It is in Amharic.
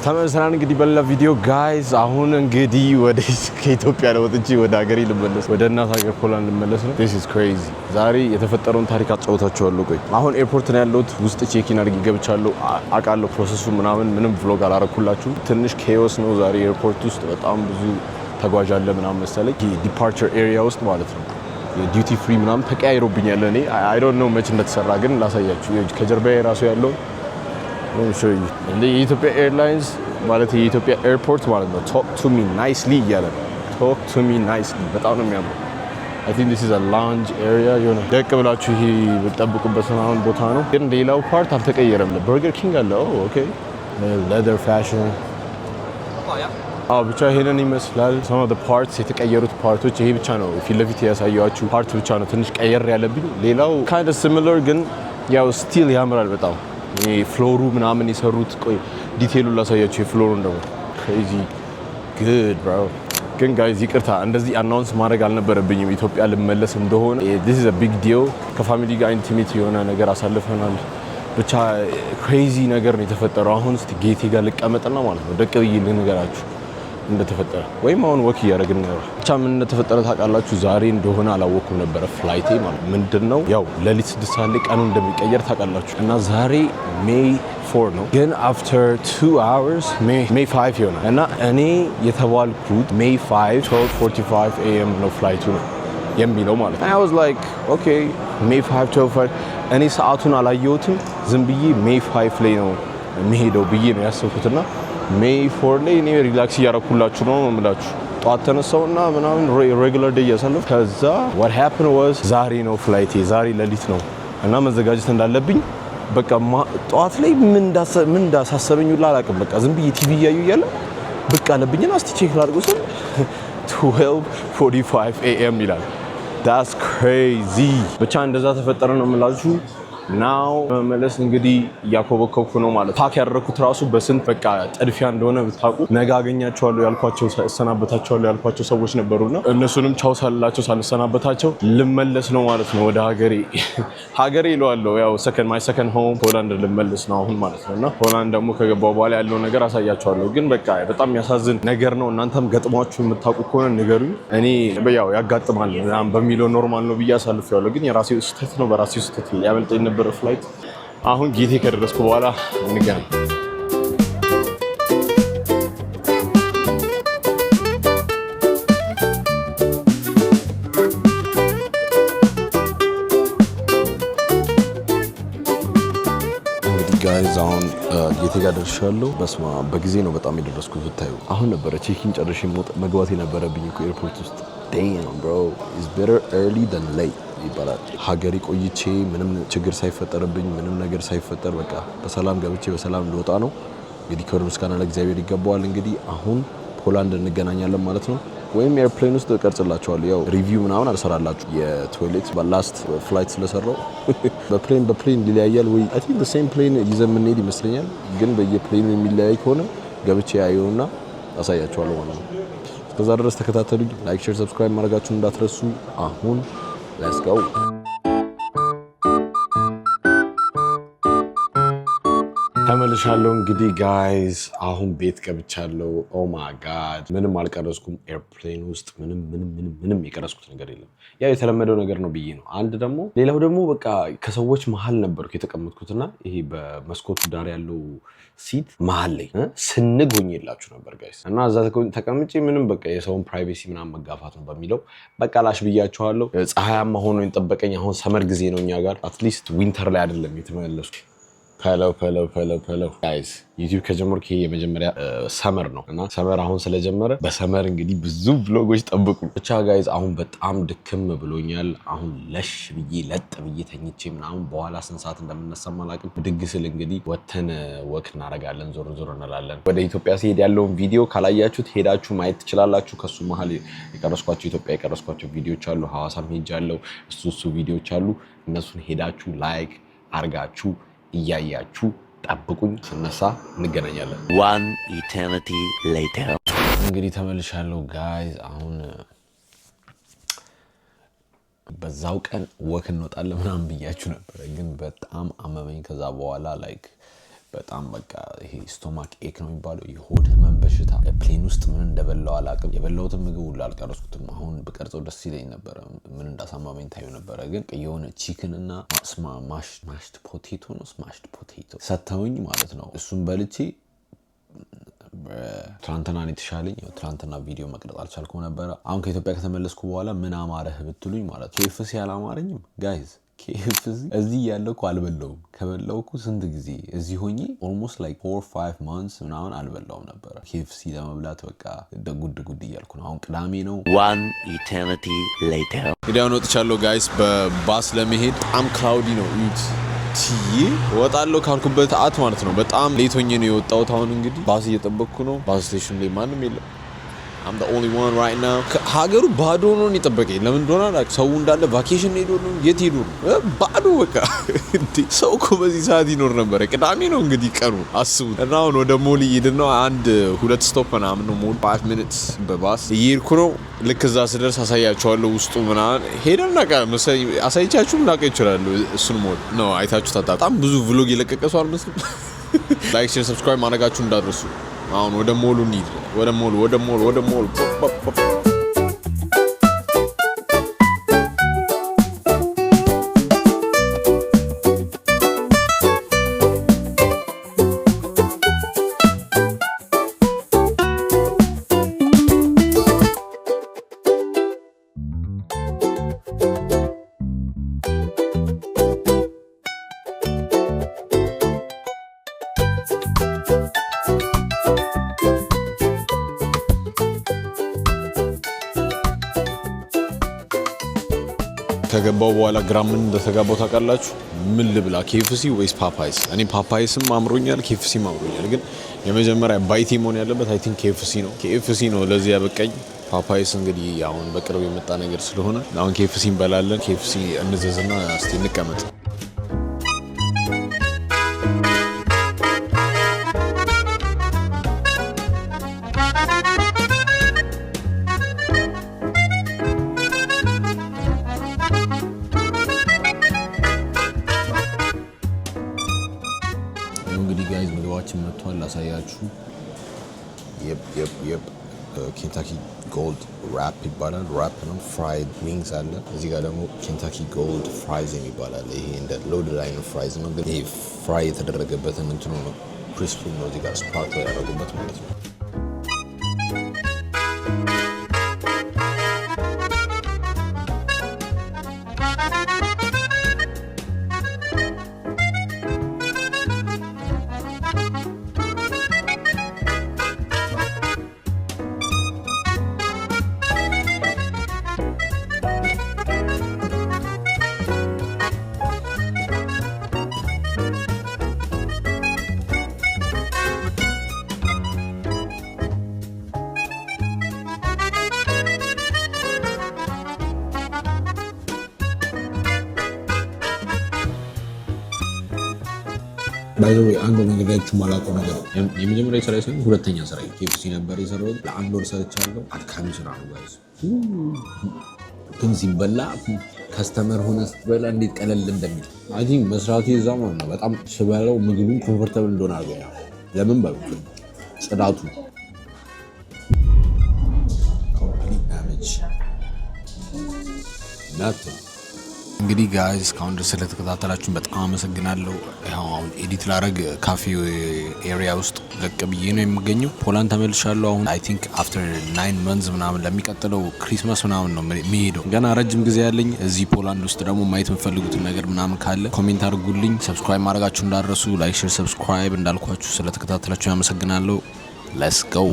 ተመልሰናል እንግዲህ በሌላ ቪዲዮ ጋይስ። አሁን እንግዲህ ወደ ከኢትዮጵያ ወጥቼ ወደ ሀገሬ ልመለስ፣ ወደ እናት ሀገር ፖላንድ ልመለስ ነው። this is crazy። ዛሬ የተፈጠረውን ታሪክ አጫውታችኋለሁ። ቆይ አሁን ኤርፖርት ነው ያለሁት። ውስጥ ቼኪን አድርጌ ገብቻለሁ። አውቃለሁ ፕሮሰሱ ምንም ቭሎግ አላረኩላችሁ። ትንሽ ኬዮስ ነው ዛሬ ኤርፖርት ውስጥ። በጣም ብዙ ተጓዥ አለ ምናምን መሰለኝ። ዲፓርቸር ኤሪያ ውስጥ ማለት ነው። ዲዩቲ ፍሪ ምናምን ተቀያይሮብኛል። እኔ አይ ዶንት ኖ መች እንደተሰራ ግን ላሳያችሁ። ከጀርባዬ ራሱ ያለው እንደ የኢትዮጵያ ኤርላይንስ ማለት የኢትዮጵያ ኤርፖርት ማለት ነው። ቶክ ቱ ሚ ናይስሊ እያለ ቶክ ቱ ሚ ናይስሊ በጣም ነው የሚያምረው። አይ ቲንክ ዲስ ኢዝ አ ላውንጅ ኤሪያ። የሆነ ደቅ ብላችሁ ይሄ የምትጠብቁበት ምናምን ቦታ ነው። ግን ሌላው ፓርት አልተቀየረም። በርገር ኪንግ አለ። ኦኬ ሌዘር ፋሽን ብቻ ይሄንን ይመስላል። some of the parts የተቀየሩት ፓርቶች ይሄ ብቻ ነው። ፊት ለፊት ያሳያችሁ ፓርት ብቻ ነው ትንሽ ቀየር ያለብኝ። ሌላው kind of similar ግን ያው ስቲል ያምራል በጣም። ይሄ ፍሎሩ ምናምን የሰሩት ቆይ ዲቴይሉ ላሳያችሁ። የፍሎሩን ደግሞ crazy good bro። ግን ጋይዝ ይቅርታ እንደዚህ አናውንስ ማድረግ አልነበረብኝም ኢትዮጵያ ልመለስ እንደሆነ። this is a big deal። ከፋሚሊ ጋር ኢንቲሜት የሆነ ነገር አሳልፈናል። ብቻ crazy ነገር ነው የተፈጠረው። አሁን እስቲ ጌቴ ጋር ልቀመጥና ማለት ነው ደቅ ብዬ ልንገራችሁ እንደተፈጠረ ወይም አሁን ወክ እያደረግን ነው። ብቻ ምን እንደተፈጠረ ታውቃላችሁ? ዛሬ እንደሆነ አላወኩም ነበረ ፍላይቴ ማለት ምንድነው። ያው ሌሊት 6 ሰዓት ላይ ቀኑ እንደሚቀየር ታውቃላችሁ። እና ዛሬ ሜይ 4 ነው፣ ግን after 2 hours ሜይ 5 ይሆናል። እና እኔ የተባልኩት ሜይ 5 12:45 AM ነው ፍላይቱ ነው የሚለው ማለት ነው። I was like okay ሜይ 5 12:45 እኔ ሰዓቱን አላየሁትም። ዝም ብዬ ሜይ 5 ላይ ነው የሚሄደው ብዬ ነው ያሰብኩትና ሜይ 4 ላይ እኔ ሪላክስ እያረኩላችሁ ነው የምላችሁ። ጧት ተነሳውና ምናምን ሬጉላር ዴይ ያሳለፍ። ከዛ what happened was ዛሬ ነው ፍላይቴ፣ ዛሬ ሌሊት ነው እና መዘጋጀት እንዳለብኝ በቃ ጧት ላይ ምን እንዳሳሰበኝ ሁላ አላውቅም። በቃ ዝም ብዬ ቲቪ እያዩ እያለ ብቅ አለብኝና እስቲ ቼክ ላድርገው ስል 12:45 AM ይላል። that's crazy። ብቻ እንደዛ ተፈጠረ ነው የምላችሁ። ናው መመለስ እንግዲህ እያኮበኮብኩ ነው ማለት። ፓክ ያደረኩት ራሱ በስንት በቃ ጥድፊያ እንደሆነ ብታውቁ። ነገ አገኛቸዋለሁ ያልኳቸው እሰናበታቸዋለሁ ያልኳቸው ሰዎች ነበሩና እነሱንም ቻው ሳልላቸው ሳልሰናበታቸው ልመለስ ነው ማለት ነው ወደ ሀገሬ ይለዋለሁ። ያው ማይ ሰከንድ ሆም ፖላንድ ልመለስ ነው አሁን ማለት ነው። እና ፖላንድ ደግሞ ከገባው በኋላ ያለው ነገር አሳያቸዋለሁ። ግን በቃ በጣም የሚያሳዝን ነገር ነው። እናንተም ገጥሟችሁ የምታውቁ ከሆነ ንገሩኝ። እኔ ያው ያጋጥማል በሚለው ኖርማል ነው ብዬ አሳልፌዋለሁ። ግን የራሴ ስህተት ነው፣ በራሴ ስህተት ያመልጠኝ ነበር ፍላይት። አሁን ጌቴ ከደረስኩ በኋላ እንገናኝ። ጋይዝ አሁን ጌቴ ጋር ደርሻለሁ። በስማ በጊዜ ነው በጣም የደረስኩት ብታዩ። አሁን ነበረ ቼኪን ጨርሼ መግባት የነበረብኝ እኮ ኤርፖርት ውስጥ። damn bro it's better early than late ይባላል። ሀገሬ ቆይቼ ምንም ችግር ሳይፈጠርብኝ ምንም ነገር ሳይፈጠር በቃ በሰላም ገብቼ በሰላም ልወጣ ነው። እንግዲህ ክብር ምስጋና ለእግዚአብሔር ይገባዋል። እንግዲህ አሁን ፖላንድ እንገናኛለን ማለት ነው። ወይም ኤርፕሌን ውስጥ እቀርጽላችኋለሁ። ያው ሪቪው ምናምን አልሰራላችሁ የቶይሌት ላስት ፍላይት ስለሰራው በፕሌን ሊለያያል ወይ አይ ቲንክ the same plane ይዘን የምንሄድ ይመስለኛል። ግን በየፕሌኑ የሚለያይ ከሆነ ገብቼ ያየውና አሳያችኋለሁ ማለት ነው። እስከዛ ድረስ ተከታተሉኝ። ላይክ፣ ሼር፣ ሰብስክራይብ ማድረጋችሁን እንዳትረሱ። አሁን ሌትስ ጎ። ተመልሻለሁ እንግዲህ ጋይዝ። አሁን ቤት ገብቻለሁ። ኦ ማይ ጋድ ምንም አልቀረስኩም። ኤርፕሌን ውስጥ ምንም የቀረስኩት ነገር የለም። ያው የተለመደው ነገር ነው ብዬ ነው። አንድ ደግሞ ሌላው ደግሞ በቃ ከሰዎች መሀል ነበርኩ የተቀመጥኩትና ይሄ በመስኮቱ ዳር ያለው ሲት መሀል ላይ ስንግ ሆኜላችሁ ነበር ጋይስ። እና እዛ ተቀምጬ ምንም በቃ የሰውን ፕራይቬሲ ምናምን መጋፋት ነው በሚለው በቃ ላሽ ብያችኋለሁ። ፀሐያማ ሆኖ የጠበቀኝ አሁን ሰመር ጊዜ ነው እኛ ጋር። አትሊስት ዊንተር ላይ አይደለም የተመለስኩት። ሄሎ ጋይስ ዩቲዩብ ከጀመርኩ ይሄ የመጀመሪያ ሰመር ነው እና ሰመር አሁን ስለጀመረ በሰመር እንግዲህ ብዙ ቭሎጎች ጠብቁ። ብቻ ጋይስ አሁን በጣም ድክም ብሎኛል። አሁን ለሽ ብዬ ለጥ ብዬ ተኝቼ ምናምን በኋላ ስንት ሰዓት እንደምነሳም አላውቅም። ብድግ ስል እንግዲህ ወተን ወክ እናደርጋለን፣ ዞር እንላለን። ወደ ኢትዮጵያ ሲሄድ ያለውን ቪዲዮ ካላያችሁት ሄዳችሁ ማየት ትችላላችሁ። ከሱ መሀል የቀረስኳቸው ኢትዮጵያ የቀረስኳቸው ቪዲዮዎች አሉ። ሐዋሳም ሄጃለሁ። እሱ ቪዲዮዎች አሉ። እነሱን ሄዳችሁ ላይክ አርጋችሁ እያያችሁ ጠብቁኝ። ስነሳ እንገናኛለን። one eternity later እንግዲህ ተመልሻለሁ ጋይዝ። አሁን በዛው ቀን ወክ እንወጣለን ምናምን ብያችሁ ነበር፣ ግን በጣም አመመኝ። ከዛ በኋላ ላይክ በጣም በቃ ይሄ ስቶማክ ኤክ ነው የሚባለው የሆድ ህመም በሽታ ፕሌን ውስጥ ምን እንደበላው አላውቅም። የበላሁትን ምግብ ሁሉ አልቀረስኩትም። አሁን ብቀርጸው ደስ ይለኝ ነበረ፣ ምን እንዳሳማመኝ ታዩ ነበረ። ግን የሆነ ቺክን እና ማሽድ ፖቴቶ ነው ስማሽድ ፖቴቶ ሰተውኝ ማለት ነው። እሱን በልቼ ትናንትና ነው የተሻለኝ። ትናንትና ቪዲዮ መቅረጽ አልቻልኩም ነበረ። አሁን ከኢትዮጵያ ከተመለስኩ በኋላ ምን አማረህ ብትሉኝ ማለት ነው KFC አላማረኝም ጋይዝ። KFC እዚህ ያለው እኮ አልበላውም። ከበላው እኮ ስንት ጊዜ እዚህ ሆኜ ኦልሞስት ላይክ 4-5 months ምናምን አልበላውም ነበረ። KFC ለመብላት በቃ ጉድ እያልኩ ነው። አሁን ቅዳሜ ነው። One eternity later. ቪዲዮውን ወጥቻለሁ ጋይስ። በባስ ለመሄድ በጣም ክላውዲ ነው እዩት። ወጣለሁ ካልኩበት ሰዓት ማለት ነው በጣም ሌት ሆኜ ነው የወጣሁት። አሁን እንግዲህ ባስ እየጠበቅኩ ነው። ባስ ስቴሽን ላይ ማንም የለም። I'm the only one right now. ሀገሩ ባዶ ነው የጠበቀኝ። ለምን እንደሆነ አላውቅም። ሰው እንዳለ ቫኬሽን ሄዶ ነው። የት ሄዶ ነው? ባዶ በቃ። ሰው እኮ በዚህ ሰዓት ይኖር ነበር። ቅዳሜ ነው እንግዲህ ቀኑ አስቡት። እና አሁን ወደ ሞል እየሄድን ነው። 1-2 ስቶፕ ምናምን ነው ሞል 5 minutes በባስ እየሄድኩ ነው። ልክ እዛ ስደርስ አሳያቸዋለሁ ውስጡ ምናምን ሄደን ናቃ አሳይቻችሁም ላቀ ይችላሉ። እሱን ሞል ነው አይታችሁ ታጣ። በጣም ብዙ ቭሎግ የለቀቀ ሰው አልመስልም። ላይክ ሼር ሰብስክራይብ ማድረጋችሁ እንዳትረሱ። አሁን ወደ ሞሉ እንሂድ። ወደ ሞል ከገባው በኋላ ግራ ምን እንደተጋባው ታውቃላችሁ? ምን ልብላ KFC ወይስ ፓፓይስ? እኔ ፓፓይስም አምሮኛል KFCም አምሮኛል። ግን የመጀመሪያ ባይቴ መሆን ያለበት አይ ቲንክ KFC ነው ለዚህ ያበቃኝ። ፓፓይስ እንግዲህ አሁን በቅርብ የመጣ ነገር ስለሆነ አሁን KFC እንበላለን። KFC እንዘዝና እስቲ እንቀመጥ። እንግዲህ ጋይዝ ምግባችን መጥቷል። ላሳያችሁ። ኬንታኪ ጎልድ ራፕ ይባላል። ራፕ ነው። ፍራይድ ዊንግስ አለ። እዚህ ጋር ደግሞ ኬንታኪ ጎልድ ፍራይዝ ይባላል። ይሄ እንደ ሎድ ላይን ፍራይዝ ነው፣ ግን ይሄ ፍራይ የተደረገበትን እንትኑ ነው ክሪስፕ ነው። እዚህ ጋር ስፓርክል ያደረጉበት ማለት ነው። ባይዘው አንድ ነገር ላይ ማላውቀው ነገር የመጀመሪያ ስራ ሳይሆን ሁለተኛ ስራ KFC ነበር የሰራሁት። ለአንድ ወር ሰርቻለሁ። አድካሚ ስራ ነው ጋይስ። ግን ሲበላ ከስተመር ሆነ ስትበላ እንዴት ቀለል እንደሚል አይ ቲንክ መስራቱ ይዛው ነው። በጣም ስበላው ምግቡን ኮምፎርታብል እንደሆነ አድርገኛል። ለምን በሉ ጽዳቱ ኮምፕሊት ዳሜጅ ናት። እንግዲህ ጋይስ እስካሁን ድረስ ስለተከታተላችሁን በጣም አመሰግናለሁ። አሁን ኤዲት ላረግ ካፌ ኤሪያ ውስጥ ለቅ ብዬ ነው የምገኘው። ፖላንድ ተመልሻለሁ። አሁን አይ ቲንክ አፍተር 9 months ምናምን ለሚቀጥለው ክሪስማስ ምናምን ነው የሚሄደው። ገና ረጅም ጊዜ ያለኝ እዚህ ፖላንድ ውስጥ ደግሞ ማየት የምፈልጉትን ነገር ምናምን ካለ ኮሜንት አድርጉልኝ። ሰብስክራይብ ማድረጋችሁ እንዳትረሱ። ላይክ ሼር ሰብስክራይብ እንዳልኳችሁ ስለተከታተላችሁ አመሰግናለሁ። ሌትስ ጎ